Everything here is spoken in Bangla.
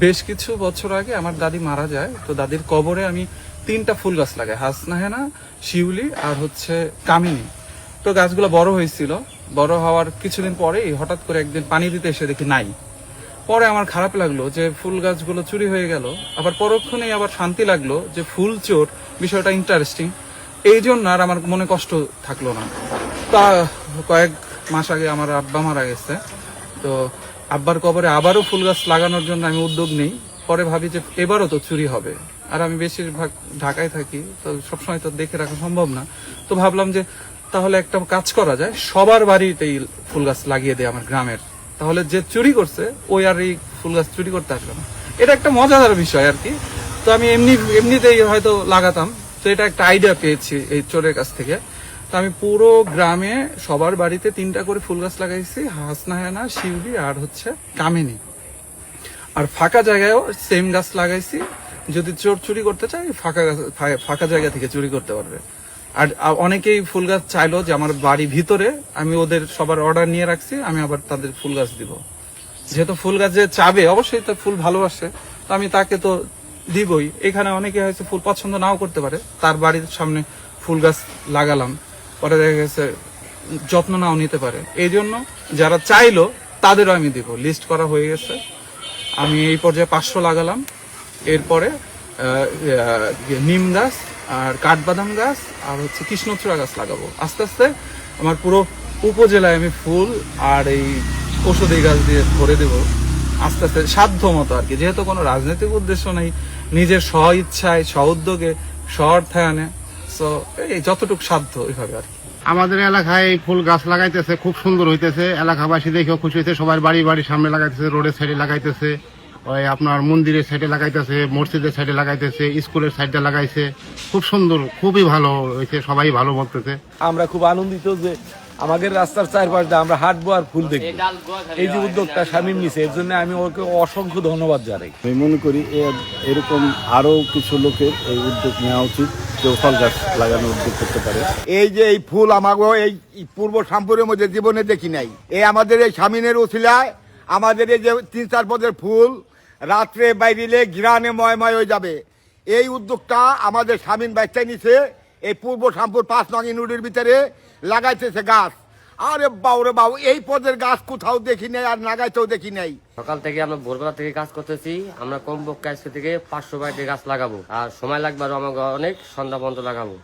বেশ কিছু বছর আগে আমার দাদি মারা যায়, তো দাদির কবরে আমি 3টা ফুল গাছ লাগাই, হাসনাহেনা, শিউলি আর হচ্ছে কামিনী। তো গাছগুলো বড় হয়েছিল, বড় হওয়ার কিছুদিন পরেই হঠাৎ করে একদিন পানি দিতে এসে দেখি নাই। পরে আমার খারাপ লাগলো যে ফুল গাছগুলো চুরি হয়ে গেল, আবার পরক্ষণেই আবার শান্তি লাগলো যে ফুল চোর, বিষয়টা ইন্টারেস্টিং। এই জন্য আর আমার মনে কষ্ট থাকলো না। তা কয়েক মাস আগে আমার আব্বা মারা গেছে, তো আব্বার কবরে আবারও ফুল গাছ লাগানোর জন্য আমি উদ্যোগ নেই। পরে ভাবি যে এবারও তো চুরি হবে, আর আমি বেশিরভাগ ঢাকায় থাকি, তো সবসময় তো দেখে রাখা সম্ভব না। তো ভাবলাম যে তাহলে একটা কাজ করা যায়, সবার বাড়িতেই ফুল গাছ লাগিয়ে দেয় আমার গ্রামের, তাহলে যে চুরি করছে ওই আর এই ফুল গাছ চুরি করতে আসবে না। এটা একটা মজাদার বিষয় আর কি। তো আমি এমনিতেই হয়তো লাগাতাম, তো এটা একটা আইডিয়া পেয়েছি এই চোরের কাছ থেকে। তো আমি পুরো গ্রামে সবার বাড়িতে 3টা করে ফুল গাছ লাগাইছি, হাসনাহেনা, শিউলি আর হচ্ছে কামিনী। আর ফাঁকা জায়গায়ও সেম গাছ লাগাইছি, যদি চোর চুরি করতে চায় ফাঁকা জায়গা থেকে চুরি করতে পারবে। আর অনেকেই ফুল গাছ চাইলো যে আমার বাড়ি ভিতরে, আমি ওদের সবার অর্ডার নিয়ে রাখছি, আমি আবার তাদের ফুল গাছ দিব। যেহেতু ফুল গাছ যে চাবে অবশ্যই তো ফুল ভালোবাসে, তো আমি তাকে তো দিবই। এখানে অনেকে হয়তো ফুল পছন্দ নাও করতে পারে, তার বাড়ির সামনে ফুল গাছ লাগালাম, পরে দেখা গেছে যত্ন নাও নিতে পারে। এই জন্য যারা চাইলো তাদেরও আমি দিব, লিস্ট করা হয়ে গেছে। আমি এই পর্যায়ে 500 লাগালাম। এরপরে নিম গাছ আর কাঠবাদাম গাছ আর হচ্ছে কৃষ্ণচূড়া গাছ লাগাবো। আস্তে আস্তে আমার পুরো উপজেলায় আমি ফুল আর এই ঔষধি গাছ দিয়ে ভরে দেবো আস্তে আস্তে, সাধ্য মতো আর কি। যেহেতু কোনো রাজনৈতিক উদ্দেশ্য নেই, নিজের স্ব ইচ্ছায়, স্ব উদ্যোগে, স্ব অর্থায়নে, সো এই যতটুকু সাধ্য ওইভাবে আর কি। আমাদের এলাকায় এই ফুল গাছ লাগাইতেছে, খুব সুন্দর হইতেছে। এলাকাবাসী দেখেও খুশি হয়েছে। সবার বাড়ির সামনে লাগাইতেছে, রোডের সাইডে লাগাইতেছে, ওই আপনার মন্দিরের সাইডে লাগাইতেছে, মসজিদের সাইডে লাগাইতেছে, স্কুলের সাইডে লাগাইছে। খুব সুন্দর, খুবই ভালো হয়েছে, সবাই ভালো বলতেছে। আমরা খুব আনন্দিত যে আমাদের রাস্তার চারপাশ দিয়ে আমরা হাঁটবো আর ফুল দেখবো। এই যে উদ্যোগটা শামীম নিছে, এর জন্য আমি ওকে অসংখ্য ধন্যবাদ জানাই। আমি মনে করি এরকম আরো কিছু লোকের এই উদ্যোগ নেওয়া উচিত, কেউ ফল গাছ লাগানোর উদ্যোগ করতে পারে। এই যে এই ফুল আমাকে এই পূর্ব শামপুরের মধ্যে জীবনে দেখি নাই। এই আমাদের এই শামিনের ওসিলায় আমাদের এই যে 3-4 পদের ফুল রাত্রে বাইরিলে ঘিরানে ময় হয়ে যাবে। এই উদ্যোগটা আমাদের শামিন বাচ্চাই নিছে। এই পূর্ব শামপুর 5 নং ইউনিটের ভিতরে লাগাইতেছে গাছ। আরে বাউরে বাউ, এই পদের গাছ কোথাও দেখি নাই, আর লাগাইতেও দেখি নাই। সকাল থেকে আমরা ভোরবেলা থেকে কাজ করতেছি। আমরা কমপক্ষে আজকে থেকে 500 বাড়িতে গাছ লাগাবো, আর সময় লাগবে আরো আমাকে অনেক, সন্ধ্যা পর্যন্ত লাগাবো।